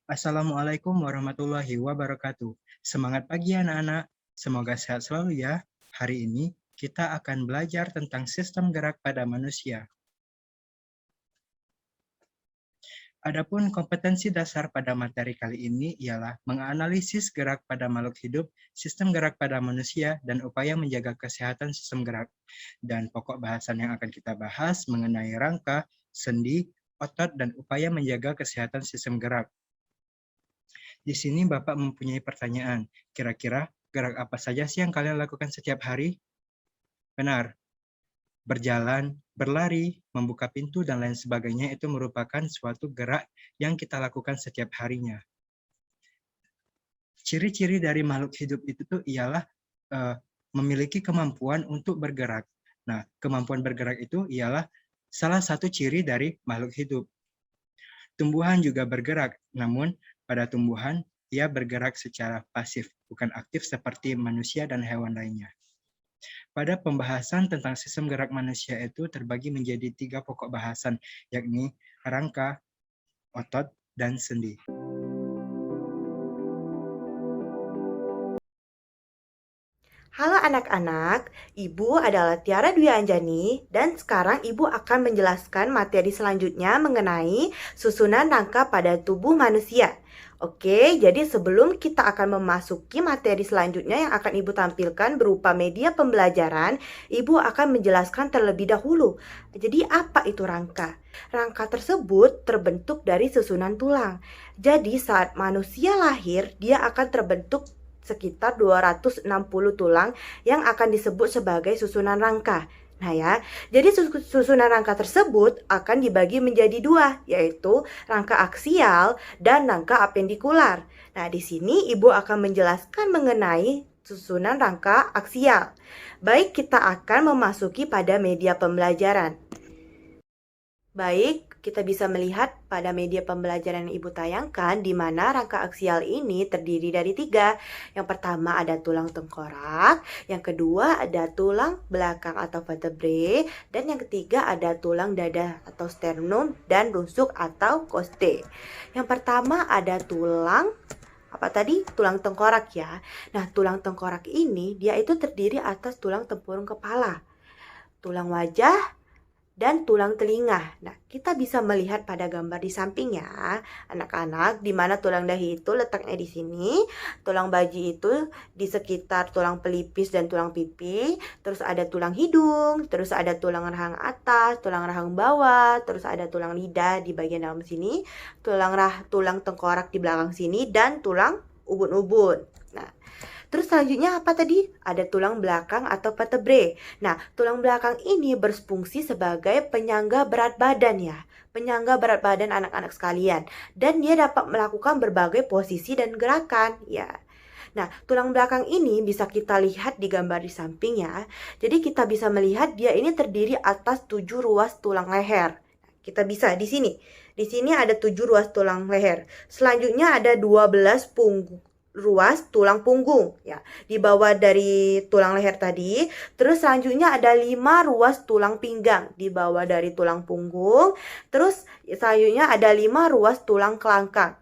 Assalamualaikum warahmatullahi wabarakatuh. Semangat pagi anak-anak. Semoga sehat selalu ya. Hari ini kita akan belajar tentang sistem gerak pada manusia. Adapun kompetensi dasar pada materi kali ini ialah menganalisis gerak pada makhluk hidup, sistem gerak pada manusia, dan upaya menjaga kesehatan sistem gerak. Dan pokok bahasan yang akan kita bahas mengenai rangka, sendi, otot, dan upaya menjaga kesehatan sistem gerak. Di sini Bapak mempunyai pertanyaan, kira-kira gerak apa saja sih yang kalian lakukan setiap hari? Benar, berjalan, berlari, membuka pintu, dan lain sebagainya itu merupakan suatu gerak yang kita lakukan setiap harinya. Ciri-ciri dari makhluk hidup itu tuh ialah memiliki kemampuan untuk bergerak. Nah, kemampuan bergerak itu ialah salah satu ciri dari makhluk hidup. Tumbuhan juga bergerak, namun pada tumbuhan ia bergerak secara pasif, bukan aktif seperti manusia dan hewan lainnya. Pada pembahasan tentang sistem gerak manusia itu terbagi menjadi 3 pokok bahasan, yakni rangka, otot, dan sendi. Halo anak-anak, Ibu adalah Tiara Dwi Anjani dan sekarang Ibu akan menjelaskan materi selanjutnya mengenai susunan rangka pada tubuh manusia. Oke, jadi sebelum kita akan memasuki materi selanjutnya yang akan Ibu tampilkan berupa media pembelajaran, Ibu akan menjelaskan terlebih dahulu. Jadi apa itu rangka? Rangka tersebut terbentuk dari susunan tulang. Jadi saat manusia lahir, dia akan terbentuk sekitar 260 tulang yang akan disebut sebagai susunan rangka. Nah ya, jadi susunan rangka tersebut akan dibagi menjadi dua, yaitu rangka aksial dan rangka apendikular. Nah, di sini Ibu akan menjelaskan mengenai susunan rangka aksial. Baik, kita akan memasuki pada media pembelajaran. Baik, kita bisa melihat pada media pembelajaran yang Ibu tayangkan di mana rangka aksial ini terdiri dari 3. Yang pertama ada tulang tengkorak, yang kedua ada tulang belakang atau vertebrae, dan yang ketiga ada tulang dada atau sternum dan rusuk atau coste. Yang pertama ada tulang apa tadi? Tulang tengkorak ya. Nah, tulang tengkorak ini dia itu terdiri atas tulang tempurung kepala, tulang wajah, dan tulang telinga. Nah, kita bisa melihat pada gambar di samping ya, anak-anak, di mana tulang dahi itu letaknya di sini, tulang baji itu di sekitar tulang pelipis dan tulang pipi, terus ada tulang hidung, terus ada tulang rahang atas, tulang rahang bawah, terus ada tulang lidah di bagian dalam sini, tulang tengkorak di belakang sini, dan tulang ubun-ubun. Nah, terus selanjutnya apa tadi? Ada tulang belakang atau vertebrae. Nah, tulang belakang ini berfungsi sebagai penyangga berat badan ya. Penyangga berat badan anak-anak sekalian. Dan dia dapat melakukan berbagai posisi dan gerakan ya. Nah, tulang belakang ini bisa kita lihat di gambar di samping ya. Jadi kita bisa melihat dia ini terdiri atas 7 ruas tulang leher. Kita bisa di sini. Di sini ada 7 ruas tulang leher. Selanjutnya ada 12 ruas tulang punggung ya, di bawah dari tulang leher tadi. Terus selanjutnya ada 5 ruas tulang pinggang di bawah dari tulang punggung. Terus selanjutnya ada 5 ruas tulang kelangkang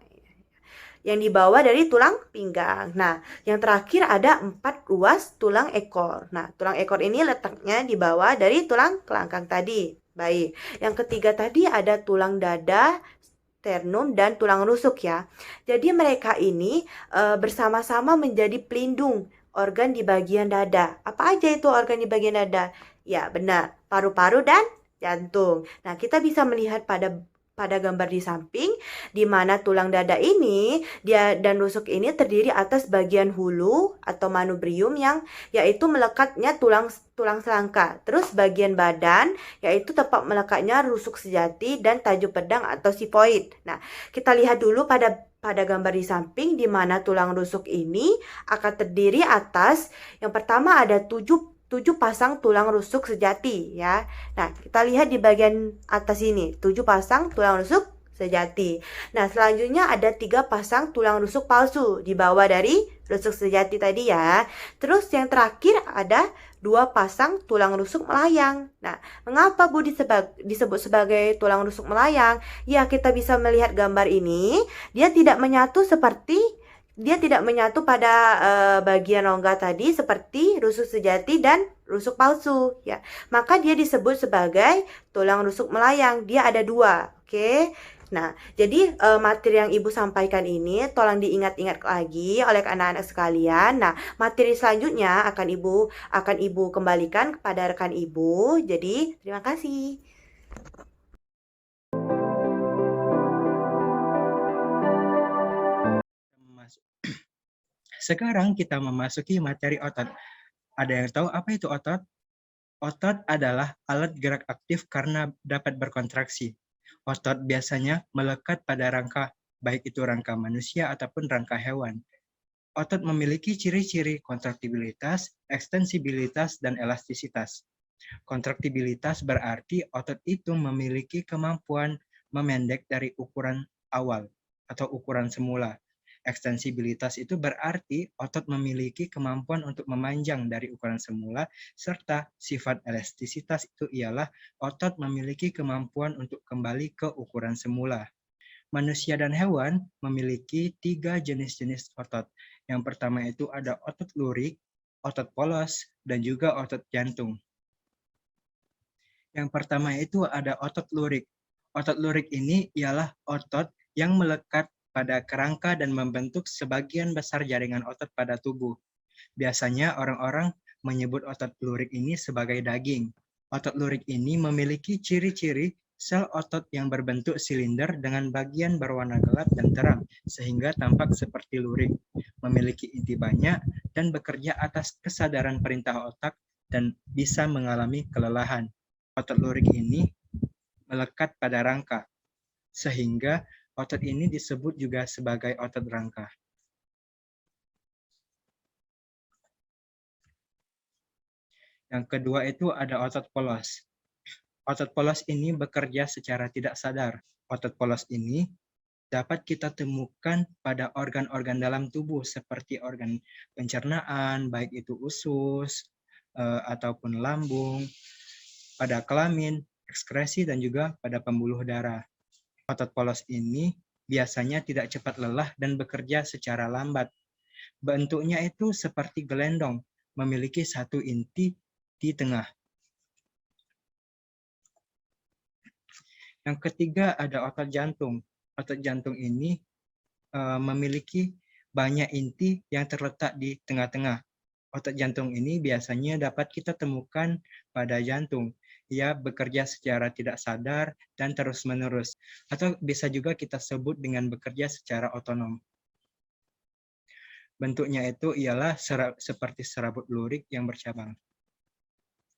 yang dibawa dari tulang pinggang. Nah, yang terakhir ada 4 ruas tulang ekor. Nah, tulang ekor ini letaknya di bawah dari tulang kelangkang tadi. Baik, yang ketiga tadi ada tulang dada, sternum, dan tulang rusuk ya. Jadi mereka ini bersama-sama menjadi pelindung organ di bagian dada. Apa aja itu organ di bagian dada? Ya, benar, paru-paru dan jantung. Nah, kita bisa melihat pada gambar di samping di mana tulang dada ini dia dan rusuk ini terdiri atas bagian hulu atau manubrium yang yaitu melekatnya tulang selangka. Terus bagian badan yaitu tempat melekatnya rusuk sejati dan tajuk pedang atau sifoid. Nah, kita lihat dulu pada gambar di samping di mana tulang rusuk ini akan terdiri atas yang pertama ada 7 pasang tulang rusuk sejati ya. Nah, kita lihat di bagian atas ini, 7 pasang tulang rusuk sejati. Nah, selanjutnya ada 3 pasang tulang rusuk palsu di bawah dari rusuk sejati tadi ya. Terus yang terakhir ada 2 pasang tulang rusuk melayang. Nah, mengapa Bu disebut sebagai tulang rusuk melayang? Ya, kita bisa melihat gambar ini, dia tidak menyatu pada bagian rongga tadi seperti rusuk sejati dan rusuk palsu ya. Maka dia disebut sebagai tulang rusuk melayang. Dia ada 2. Oke. Nah, jadi materi yang Ibu sampaikan ini tolong diingat-ingat lagi oleh anak-anak sekalian. Nah, materi selanjutnya akan Ibu kembalikan kepada rekan Ibu. Jadi, terima kasih. Sekarang kita memasuki materi otot. Ada yang tahu apa itu otot? Otot adalah alat gerak aktif karena dapat berkontraksi. Otot biasanya melekat pada rangka, baik itu rangka manusia ataupun rangka hewan. Otot memiliki ciri-ciri kontraktibilitas, ekstensibilitas, dan elastisitas. Kontraktibilitas berarti otot itu memiliki kemampuan memendek dari ukuran awal atau ukuran semula. Ekstensibilitas itu berarti otot memiliki kemampuan untuk memanjang dari ukuran semula, serta sifat elastisitas itu ialah otot memiliki kemampuan untuk kembali ke ukuran semula. Manusia dan hewan memiliki 3 jenis-jenis otot. Yang pertama itu ada otot lurik, otot polos, dan juga otot jantung. Yang pertama itu ada otot lurik. Otot lurik ini ialah otot yang melekat pada kerangka dan membentuk sebagian besar jaringan otot pada tubuh. Biasanya orang-orang menyebut otot lurik ini sebagai daging. Otot lurik ini memiliki ciri-ciri sel otot yang berbentuk silinder dengan bagian berwarna gelap dan terang, sehingga tampak seperti lurik, memiliki inti banyak, dan bekerja atas kesadaran perintah otak dan bisa mengalami kelelahan. Otot lurik ini melekat pada rangka, sehingga otot ini disebut juga sebagai otot rangka. Yang kedua itu ada otot polos. Otot polos ini bekerja secara tidak sadar. Otot polos ini dapat kita temukan pada organ-organ dalam tubuh seperti organ pencernaan, baik itu usus ataupun lambung, pada kelamin, ekskresi, dan juga pada pembuluh darah. Otot polos ini biasanya tidak cepat lelah dan bekerja secara lambat. Bentuknya itu seperti gelendong, memiliki satu inti di tengah. Yang ketiga ada otot jantung. Otot jantung ini memiliki banyak inti yang terletak di tengah-tengah. Otot jantung ini biasanya dapat kita temukan pada jantung. Ia bekerja secara tidak sadar dan terus-menerus, atau bisa juga kita sebut dengan bekerja secara otonom. Bentuknya itu ialah seperti serabut lurik yang bercabang.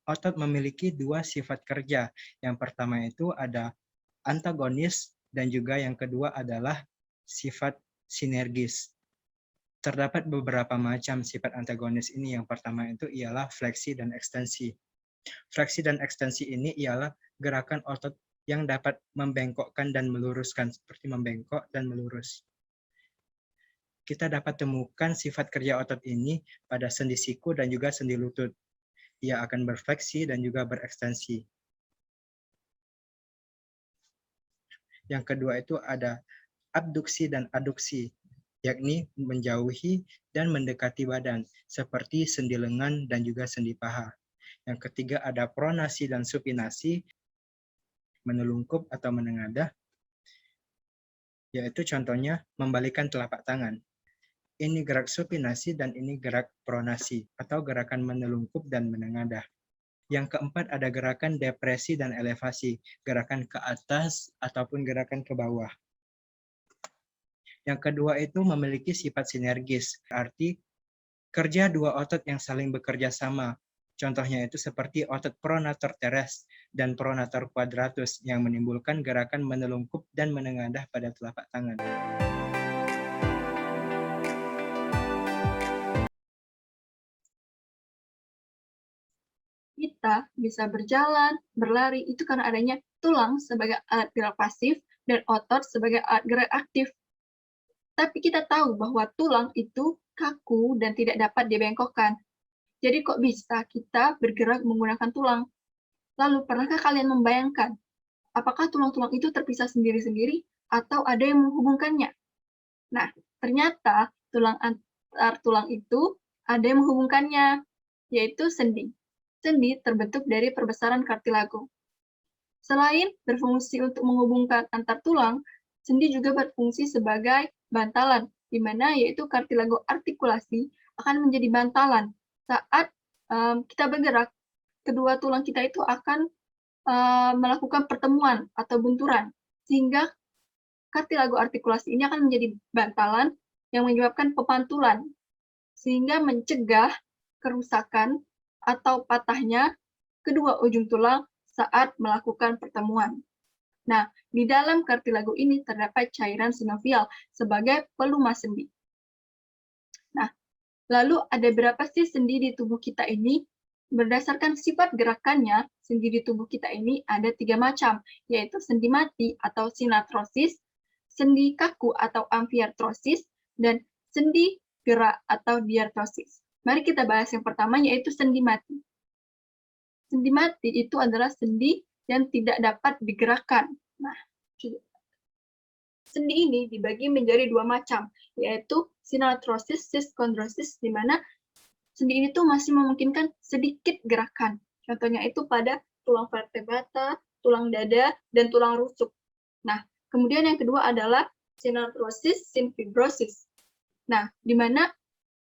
Otot memiliki 2 sifat kerja. Yang pertama itu ada antagonis dan juga yang kedua adalah sifat sinergis. Terdapat beberapa macam sifat antagonis ini. Yang pertama itu ialah fleksi dan ekstensi. Fleksi dan ekstensi ini ialah gerakan otot yang dapat membengkokkan dan meluruskan, seperti membengkok dan melurus. Kita dapat temukan sifat kerja otot ini pada sendi siku dan juga sendi lutut. Ia akan berfleksi dan juga berekstensi. Yang kedua itu ada abduksi dan aduksi, yakni menjauhi dan mendekati badan, seperti sendi lengan dan juga sendi paha. Yang ketiga ada pronasi dan supinasi, menelungkup atau menengadah, yaitu contohnya membalikkan telapak tangan. Ini gerak supinasi dan ini gerak pronasi, atau gerakan menelungkup dan menengadah. Yang keempat ada gerakan depresi dan elevasi, gerakan ke atas ataupun gerakan ke bawah. Yang kedua itu memiliki sifat sinergis, arti kerja 2 otot yang saling bekerja sama. Contohnya itu seperti otot pronator teres dan pronator quadratus yang menimbulkan gerakan menelungkup dan menengadah pada telapak tangan. Kita bisa berjalan, berlari, itu karena adanya tulang sebagai alat gerak pasif dan otot sebagai alat gerak aktif. Tapi kita tahu bahwa tulang itu kaku dan tidak dapat dibengkokkan. Jadi kok bisa kita bergerak menggunakan tulang? Lalu, pernahkah kalian membayangkan apakah tulang-tulang itu terpisah sendiri-sendiri atau ada yang menghubungkannya? Nah, ternyata tulang antar tulang itu ada yang menghubungkannya, yaitu sendi. Sendi terbentuk dari perbesaran kartilago. Selain berfungsi untuk menghubungkan antar tulang, sendi juga berfungsi sebagai bantalan, di mana yaitu kartilago artikulasi akan menjadi bantalan saat kita bergerak. Kedua tulang kita itu akan melakukan pertemuan atau benturan, sehingga kartilago artikulasi ini akan menjadi bantalan yang menyebabkan pepantulan, sehingga mencegah kerusakan atau patahnya kedua ujung tulang saat melakukan pertemuan. Nah, di dalam kartilago ini terdapat cairan sinovial sebagai pelumas sendi. Nah, lalu ada berapa sih sendi di tubuh kita ini? Berdasarkan sifat gerakannya, sendi di tubuh kita ini ada 3 macam, yaitu sendi mati atau sinatrosis, sendi kaku atau amfiartrosis, dan sendi gerak atau diartrosis. Mari kita bahas yang pertama, yaitu sendi mati. Sendi mati itu adalah sendi yang tidak dapat digerakkan. Nah, sendi ini dibagi menjadi 2 macam, yaitu sinatrosis, siskondrosis, di mana sendi ini tuh masih memungkinkan sedikit gerakan. Contohnya itu pada tulang vertebrata, tulang dada, dan tulang rusuk. Nah, kemudian yang kedua adalah sinatrosis, sinfibrosis. Nah, di mana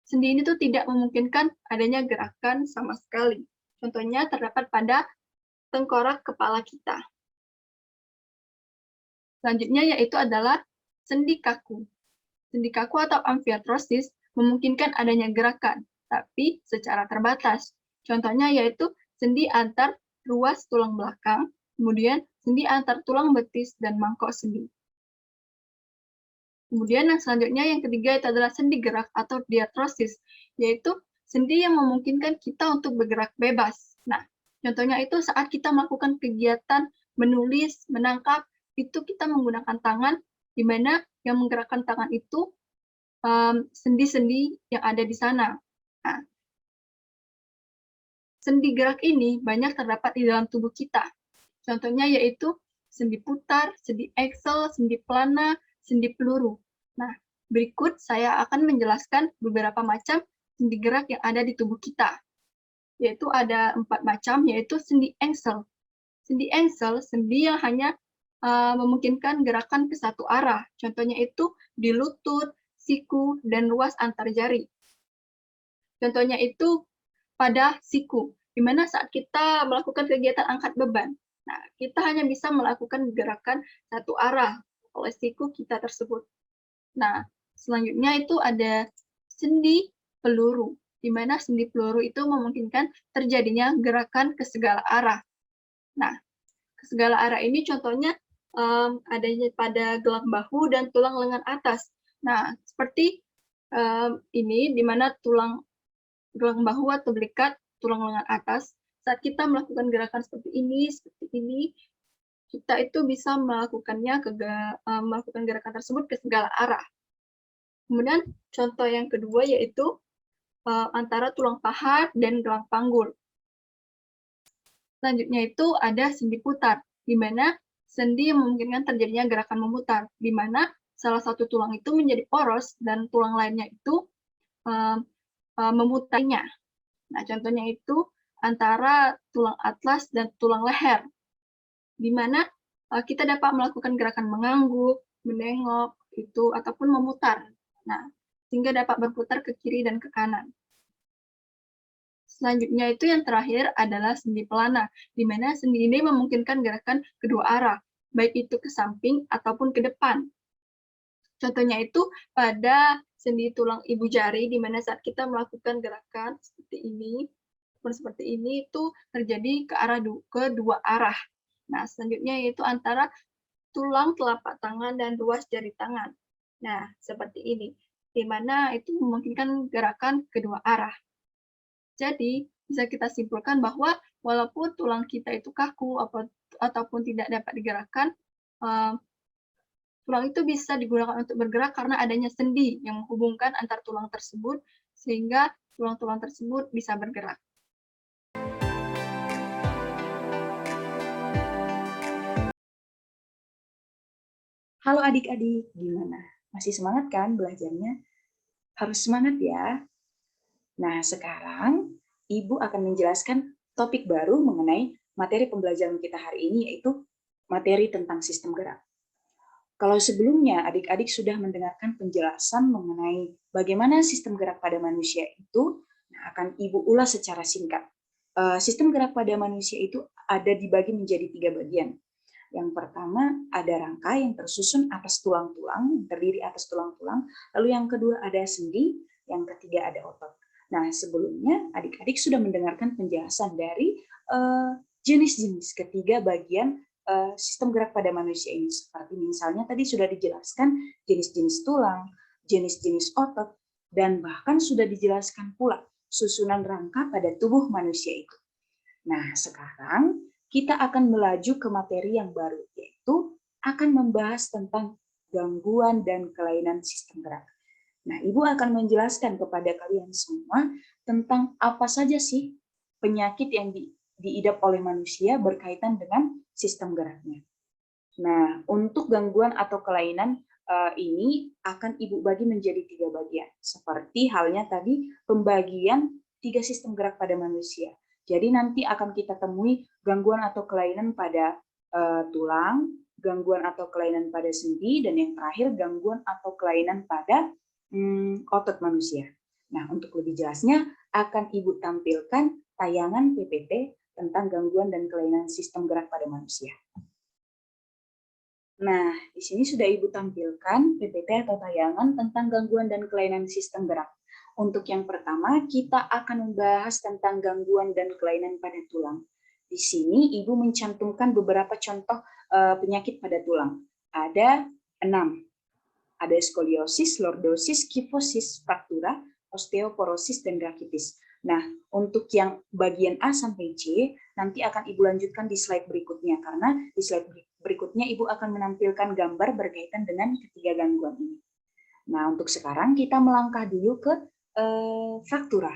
sendi ini tuh tidak memungkinkan adanya gerakan sama sekali. Contohnya terdapat pada tengkorak kepala kita. Selanjutnya yaitu adalah sendi kaku. Sendi kaku atau amfiartrosis memungkinkan adanya gerakan, tapi secara terbatas. Contohnya yaitu sendi antar ruas tulang belakang, kemudian sendi antar tulang betis dan mangkok sendi. Kemudian yang selanjutnya yang ketiga itu adalah sendi gerak atau diartrosis, yaitu sendi yang memungkinkan kita untuk bergerak bebas. Nah, contohnya itu saat kita melakukan kegiatan menulis, menangkap, itu kita menggunakan tangan, di mana yang menggerakkan tangan itu sendi-sendi yang ada di sana. Nah, sendi gerak ini banyak terdapat di dalam tubuh kita. Contohnya yaitu sendi putar, sendi aksel, sendi pelana, sendi peluru. Nah, berikut saya akan menjelaskan beberapa macam sendi gerak yang ada di tubuh kita. Yaitu ada 4 macam, yaitu sendi aksel. Sendi aksel, sendi yang hanya memungkinkan gerakan ke satu arah. Contohnya itu di lutut, siku, dan ruas antar jari. Contohnya itu pada siku, di mana saat kita melakukan kegiatan angkat beban, nah, kita hanya bisa melakukan gerakan satu arah oleh siku kita tersebut. Nah, selanjutnya itu ada sendi peluru, di mana sendi peluru itu memungkinkan terjadinya gerakan ke segala arah. Nah, ke segala arah ini contohnya adanya pada gelang bahu dan tulang lengan atas. Nah, seperti ini, di mana tulang gelang bahu atau belikat tulang lengan atas, saat kita melakukan gerakan seperti ini, kita itu bisa melakukannya melakukan gerakan tersebut ke segala arah. Kemudian contoh yang kedua yaitu antara tulang paha dan gelang panggul. Selanjutnya itu ada sendi putar, di mana sendi yang memungkinkan terjadinya gerakan memutar, di mana salah satu tulang itu menjadi poros dan tulang lainnya itu memutarnya. Nah, contohnya itu antara tulang atlas dan tulang leher, di mana kita dapat melakukan gerakan mengangguk, menengok, itu ataupun memutar. Nah, sehingga dapat berputar ke kiri dan ke kanan. Selanjutnya itu yang terakhir adalah sendi pelana, di mana sendi ini memungkinkan gerakan kedua arah, baik itu ke samping ataupun ke depan. Contohnya itu pada sendi tulang ibu jari, di mana saat kita melakukan gerakan seperti ini itu terjadi ke dua arah. Nah, selanjutnya yaitu antara tulang telapak tangan dan ruas jari tangan. Nah, seperti ini, di mana itu memungkinkan gerakan kedua arah. Jadi, bisa kita simpulkan bahwa walaupun tulang kita itu kaku ataupun tidak dapat digerakkan, Tulang itu bisa digunakan untuk bergerak karena adanya sendi yang menghubungkan antar tulang tersebut, sehingga tulang-tulang tersebut bisa bergerak. Halo adik-adik, gimana? Masih semangat kan belajarnya? Harus semangat ya. Nah, sekarang Ibu akan menjelaskan topik baru mengenai materi pembelajaran kita hari ini, yaitu materi tentang sistem gerak. Kalau sebelumnya adik-adik sudah mendengarkan penjelasan mengenai bagaimana sistem gerak pada manusia itu, nah akan Ibu ulas secara singkat. Sistem gerak pada manusia itu ada dibagi menjadi 3 bagian. Yang pertama ada rangka yang tersusun atas tulang-tulang, terdiri atas tulang-tulang. Lalu yang kedua ada sendi, yang ketiga ada otot. Nah, sebelumnya adik-adik sudah mendengarkan penjelasan dari jenis-jenis ketiga bagian sistem gerak pada manusia ini. Seperti misalnya tadi sudah dijelaskan jenis-jenis tulang, jenis-jenis otot, dan bahkan sudah dijelaskan pula susunan rangka pada tubuh manusia itu. Nah, sekarang kita akan melaju ke materi yang baru, yaitu akan membahas tentang gangguan dan kelainan sistem gerak. Nah, Ibu akan menjelaskan kepada kalian semua tentang apa saja sih penyakit yang diidap oleh manusia berkaitan dengan sistem geraknya. Nah, untuk gangguan atau kelainan ini akan Ibu bagi menjadi 3 bagian. Seperti halnya tadi pembagian 3 sistem gerak pada manusia. Jadi nanti akan kita temui gangguan atau kelainan pada tulang, gangguan atau kelainan pada sendi, dan yang terakhir gangguan atau kelainan pada otot manusia. Nah, untuk lebih jelasnya akan Ibu tampilkan tayangan PPT tentang gangguan dan kelainan sistem gerak pada manusia. Nah, di sini sudah Ibu tampilkan PPT atau tayangan tentang gangguan dan kelainan sistem gerak. Untuk yang pertama, kita akan membahas tentang gangguan dan kelainan pada tulang. Di sini Ibu mencantumkan beberapa contoh penyakit pada tulang. Ada 6. Ada skoliosis, lordosis, kifosis, fraktura, osteoporosis, dan rakitis. Nah, untuk yang bagian A sampai C, nanti akan Ibu lanjutkan di slide berikutnya, karena di slide berikutnya Ibu akan menampilkan gambar berkaitan dengan ketiga gangguan ini. Nah, untuk sekarang kita melangkah dulu ke fraktura,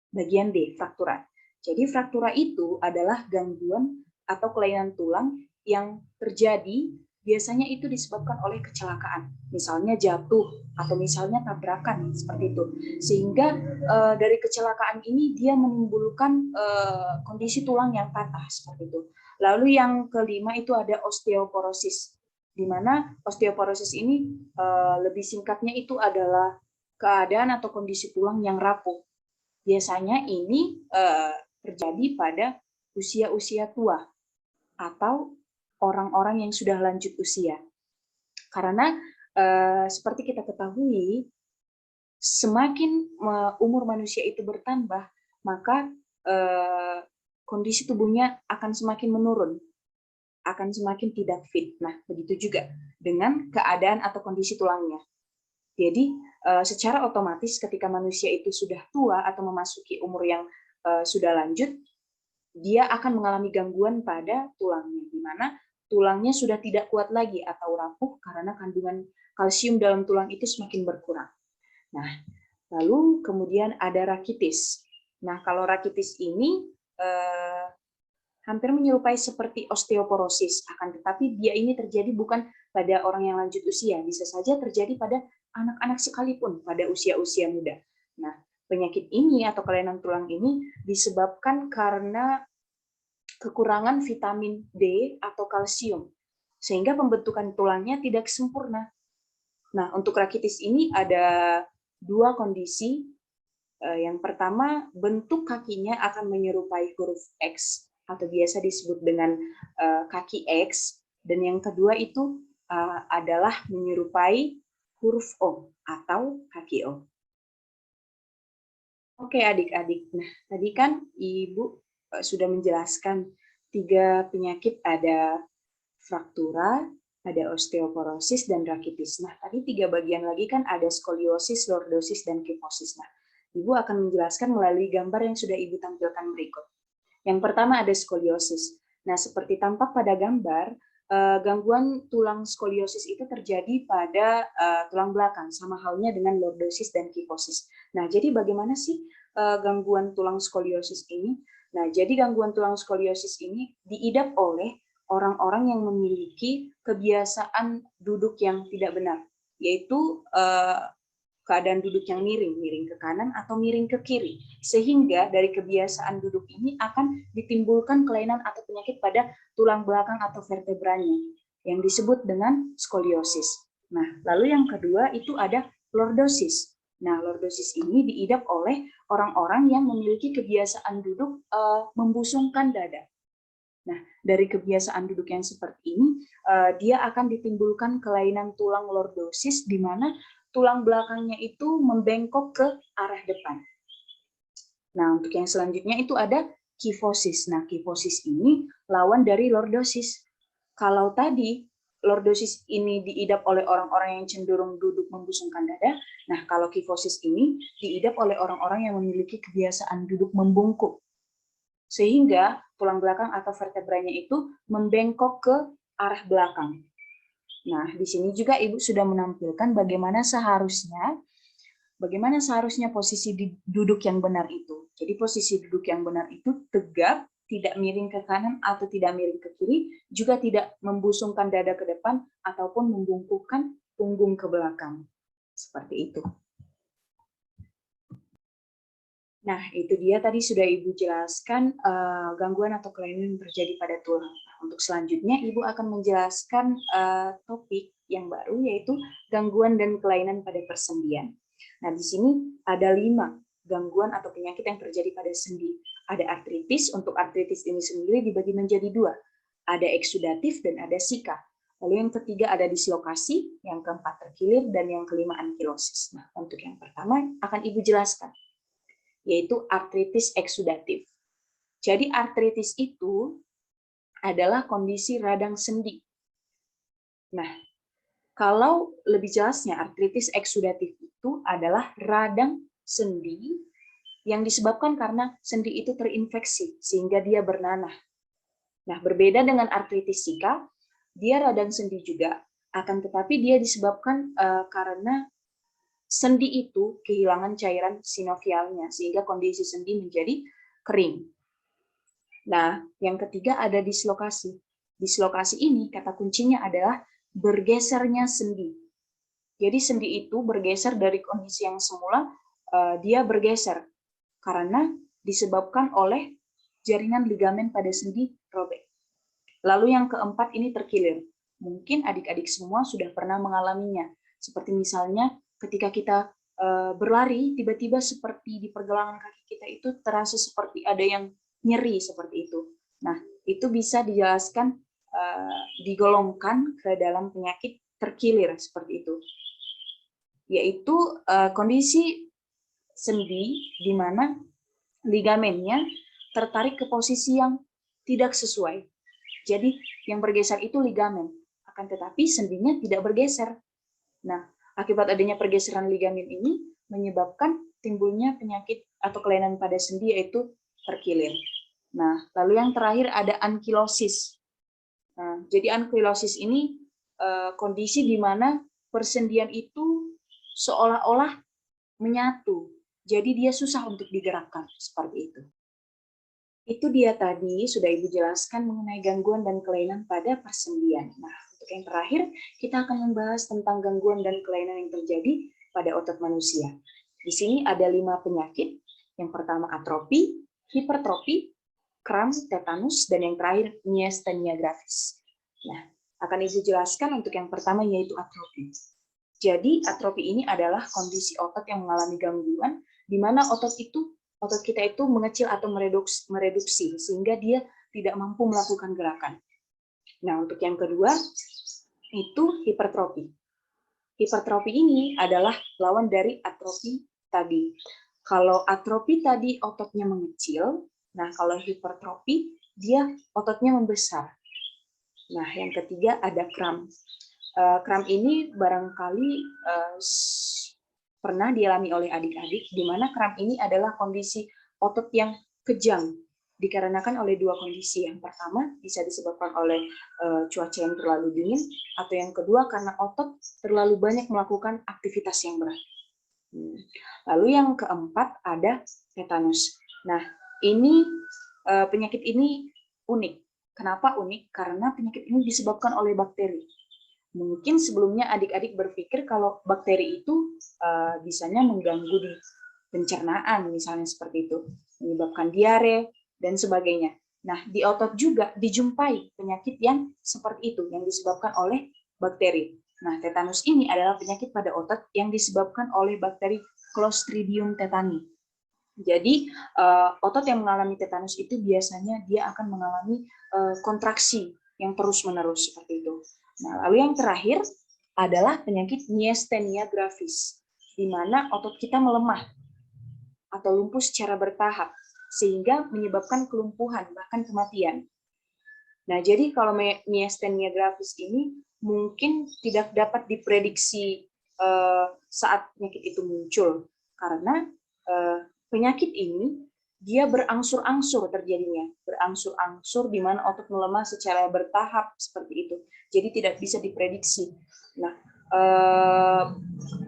bagian D, fraktura. Jadi fraktura itu adalah gangguan atau kelainan tulang yang terjadi biasanya itu disebabkan oleh kecelakaan, misalnya jatuh atau misalnya tabrakan seperti itu, sehingga dari kecelakaan ini dia menimbulkan kondisi tulang yang patah seperti itu. Lalu yang kelima itu ada osteoporosis, di mana osteoporosis ini lebih singkatnya itu adalah keadaan atau kondisi tulang yang rapuh. Biasanya ini terjadi pada usia-usia tua atau orang-orang yang sudah lanjut usia. Karena seperti kita ketahui, semakin umur manusia itu bertambah, maka kondisi tubuhnya akan semakin menurun, akan semakin tidak fit. Nah, begitu juga dengan keadaan atau kondisi tulangnya. Jadi, secara otomatis ketika manusia itu sudah tua atau memasuki umur yang sudah lanjut, dia akan mengalami gangguan pada tulangnya, di mana tulangnya sudah tidak kuat lagi atau rapuh karena kandungan kalsium dalam tulang itu semakin berkurang. Nah, lalu kemudian ada rakitis. Nah, kalau rakitis ini hampir menyerupai seperti osteoporosis, akan tetapi dia ini terjadi bukan pada orang yang lanjut usia, bisa saja terjadi pada anak-anak sekalipun pada usia-usia muda. Nah, penyakit ini atau kelainan tulang ini disebabkan karena kekurangan vitamin D atau kalsium, sehingga pembentukan tulangnya tidak sempurna. Nah, untuk rakitis ini ada 2 kondisi. Yang pertama, bentuk kakinya akan menyerupai huruf X, atau biasa disebut dengan kaki X, dan yang kedua itu adalah menyerupai huruf O, atau kaki O. Oke adik-adik, nah tadi kan Ibu sudah menjelaskan 3 penyakit, ada fraktura, ada osteoporosis, dan rakitis. Nah, tadi 3 bagian lagi kan ada skoliosis, lordosis, dan kifosis. Nah, Ibu akan menjelaskan melalui gambar yang sudah Ibu tampilkan berikut. Yang pertama ada skoliosis. Nah, seperti tampak pada gambar, gangguan tulang skoliosis itu terjadi pada tulang belakang, sama halnya dengan lordosis dan kifosis. Nah, jadi bagaimana sih gangguan tulang skoliosis ini? Nah, jadi gangguan tulang skoliosis ini diidap oleh orang-orang yang memiliki kebiasaan duduk yang tidak benar, yaitu keadaan duduk yang miring, miring ke kanan atau miring ke kiri. Sehingga dari kebiasaan duduk ini akan ditimbulkan kelainan atau penyakit pada tulang belakang atau vertebranya yang disebut dengan skoliosis. Nah, lalu yang kedua itu ada lordosis. Nah, lordosis ini diidap oleh orang-orang yang memiliki kebiasaan duduk membusungkan dada. Nah, dari kebiasaan duduk yang seperti ini, dia akan ditimbulkan kelainan tulang lordosis di mana tulang belakangnya itu membengkok ke arah depan. Nah, untuk yang selanjutnya itu ada kifosis. Nah, kifosis ini lawan dari lordosis. Kalau tadi lordosis ini diidap oleh orang-orang yang cenderung duduk membusungkan dada, nah kalau kifosis ini diidap oleh orang-orang yang memiliki kebiasaan duduk membungkuk. Sehingga tulang belakang atau vertebranya itu membengkok ke arah belakang. Nah, di sini juga Ibu sudah menampilkan bagaimana seharusnya posisi duduk yang benar itu. Jadi posisi duduk yang benar itu tegap, tidak miring ke kanan atau tidak miring ke kiri, juga tidak membusungkan dada ke depan ataupun membungkukkan punggung ke belakang. Seperti itu. Nah, itu dia tadi sudah Ibu jelaskan gangguan atau kelainan yang terjadi pada tulang. Untuk selanjutnya, Ibu akan menjelaskan topik yang baru, yaitu gangguan dan kelainan pada persendian. Nah, di sini ada 5 gangguan atau penyakit yang terjadi pada sendi. Ada artritis, untuk artritis ini sendiri dibagi menjadi 2. Ada eksudatif dan ada sika. Lalu yang ketiga ada dislokasi, yang keempat terkilir, dan yang kelima ankilosis. Nah, untuk yang pertama akan Ibu jelaskan, yaitu artritis eksudatif. Jadi artritis itu adalah kondisi radang sendi. Nah, kalau lebih jelasnya, artritis eksudatif itu adalah radang sendi yang disebabkan karena sendi itu terinfeksi sehingga dia bernanah. Nah, berbeda dengan artritis sika, dia radang sendi juga, akan tetapi dia disebabkan karena sendi itu kehilangan cairan sinovialnya sehingga kondisi sendi menjadi kering. Nah, yang ketiga ada dislokasi. Dislokasi ini kata kuncinya adalah bergesernya sendi. Jadi sendi itu bergeser dari kondisi yang semula, dia bergeser karena disebabkan oleh jaringan ligamen pada sendi robek. Lalu yang keempat ini terkilir. Mungkin adik-adik semua sudah pernah mengalaminya. Seperti misalnya ketika kita berlari, tiba-tiba seperti di pergelangan kaki kita itu terasa seperti ada yang nyeri seperti itu. Nah, itu bisa dijelaskan, digolongkan ke dalam penyakit terkilir seperti itu. Yaitu kondisi sendi di mana ligamennya tertarik ke posisi yang tidak sesuai. Jadi yang bergeser itu ligamen, akan tetapi sendinya tidak bergeser. Nah, akibat adanya pergeseran ligamen ini menyebabkan timbulnya penyakit atau kelainan pada sendi yaitu terkilir. Nah, lalu yang terakhir ada ankilosis. Nah, jadi ankilosis ini kondisi di mana persendian itu seolah-olah menyatu. Jadi dia susah untuk digerakkan, seperti itu. Itu dia tadi sudah Ibu jelaskan mengenai gangguan dan kelainan pada persendian. Nah, untuk yang terakhir, kita akan membahas tentang gangguan dan kelainan yang terjadi pada otot manusia. Di sini ada 5 penyakit. Yang pertama atrofi, hipertrofi, kram, tetanus, dan yang terakhir miastenia gravis. Nah, akan Ibu jelaskan untuk yang pertama yaitu atrofi. Jadi atrofi ini adalah kondisi otot yang mengalami gangguan di mana otot kita itu mengecil atau mereduksi sehingga dia tidak mampu melakukan gerakan. Nah, untuk yang kedua itu hipertrofi. Hipertrofi ini adalah lawan dari atrofi tadi. Kalau atrofi tadi ototnya mengecil, nah kalau hipertrofi dia ototnya membesar. Nah, yang ketiga ada kram. Kram ini barangkali pernah dialami oleh adik-adik, di mana kram ini adalah kondisi otot yang kejang, dikarenakan oleh dua kondisi. Yang pertama bisa disebabkan oleh cuaca yang terlalu dingin, atau yang kedua karena otot terlalu banyak melakukan aktivitas yang berat. Lalu yang keempat ada tetanus. Nah, ini penyakit ini unik. Kenapa unik? Karena penyakit ini disebabkan oleh bakteri. Mungkin sebelumnya adik-adik berpikir kalau bakteri itu bisanya mengganggu di pencernaan, misalnya seperti itu, menyebabkan diare dan sebagainya. Nah, di otot juga dijumpai penyakit yang seperti itu, yang disebabkan oleh bakteri. Nah, tetanus ini adalah penyakit pada otot yang disebabkan oleh bakteri Clostridium tetani. Jadi, otot yang mengalami tetanus itu biasanya dia akan mengalami kontraksi yang terus-menerus seperti itu. Nah, lalu yang terakhir adalah penyakit myasthenia gravis, di mana otot kita melemah atau lumpuh secara bertahap, sehingga menyebabkan kelumpuhan, bahkan kematian. Nah, jadi kalau myasthenia gravis ini mungkin tidak dapat diprediksi saat penyakit itu muncul, karena penyakit ini dia berangsur-angsur terjadinya, berangsur-angsur di mana otot melemah secara bertahap seperti itu. Jadi tidak bisa diprediksi. Nah,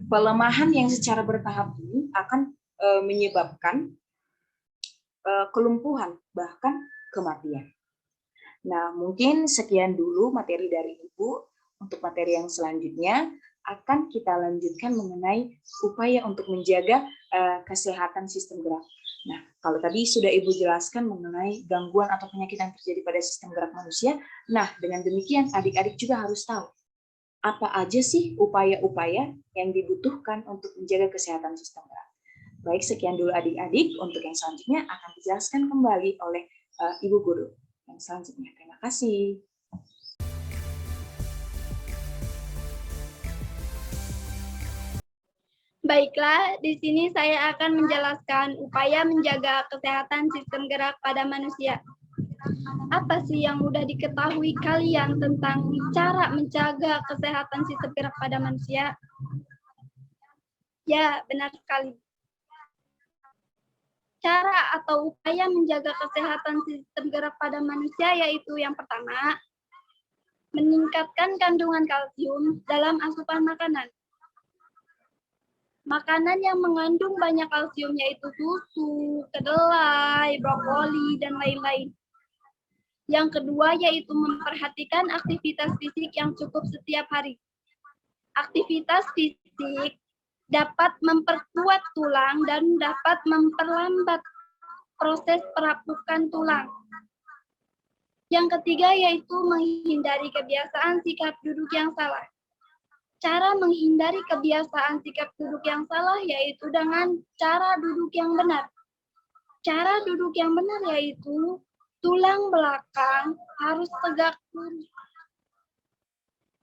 pelemahan yang secara bertahap ini akan menyebabkan kelumpuhan, bahkan kematian. Nah, mungkin sekian dulu materi dari Ibu. Untuk materi yang selanjutnya akan kita lanjutkan mengenai upaya untuk menjaga kesehatan sistem gerak. Nah, kalau tadi sudah Ibu jelaskan mengenai gangguan atau penyakit yang terjadi pada sistem gerak manusia, nah dengan demikian adik-adik juga harus tahu apa aja sih upaya-upaya yang dibutuhkan untuk menjaga kesehatan sistem gerak. Baik, sekian dulu adik-adik. Untuk yang selanjutnya akan dijelaskan kembali oleh Ibu Guru. Yang selanjutnya, terima kasih. Baiklah, di sini saya akan menjelaskan upaya menjaga kesehatan sistem gerak pada manusia. Apa sih yang mudah diketahui kalian tentang cara menjaga kesehatan sistem gerak pada manusia? Ya, benar sekali. Cara atau upaya menjaga kesehatan sistem gerak pada manusia yaitu yang pertama, meningkatkan kandungan kalsium dalam asupan makanan. Makanan yang mengandung banyak kalsium yaitu susu, kedelai, brokoli, dan lain-lain. Yang kedua yaitu memperhatikan aktivitas fisik yang cukup setiap hari. Aktivitas fisik dapat memperkuat tulang dan dapat memperlambat proses perapukan tulang. Yang ketiga yaitu menghindari kebiasaan sikap duduk yang salah. Cara menghindari kebiasaan sikap duduk yang salah yaitu dengan cara duduk yang benar. Cara duduk yang benar yaitu tulang belakang harus tegak lurus.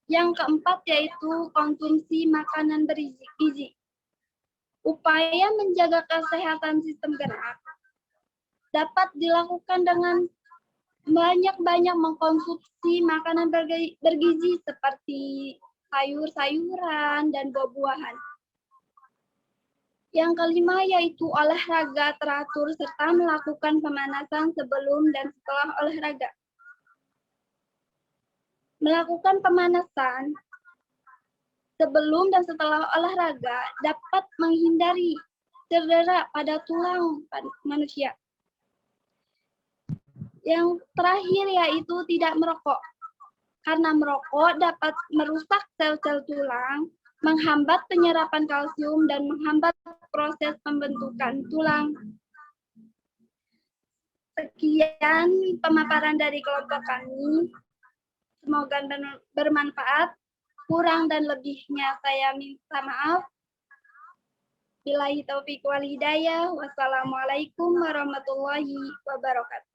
Yang keempat yaitu konsumsi makanan bergizi. Upaya menjaga kesehatan sistem gerak dapat dilakukan dengan banyak-banyak mengkonsumsi makanan bergizi seperti sayur-sayuran, dan buah-buahan. Yang kelima yaitu olahraga teratur serta melakukan pemanasan sebelum dan setelah olahraga. Melakukan pemanasan sebelum dan setelah olahraga dapat menghindari cedera pada tulang manusia. Yang terakhir yaitu tidak merokok. Karena merokok dapat merusak sel-sel tulang, menghambat penyerapan kalsium, dan menghambat proses pembentukan tulang. Sekian pemaparan dari kelompok kami. Semoga bermanfaat. Kurang dan lebihnya saya minta maaf. Billahi taufiq wal hidayah. Wassalamualaikum warahmatullahi wabarakatuh.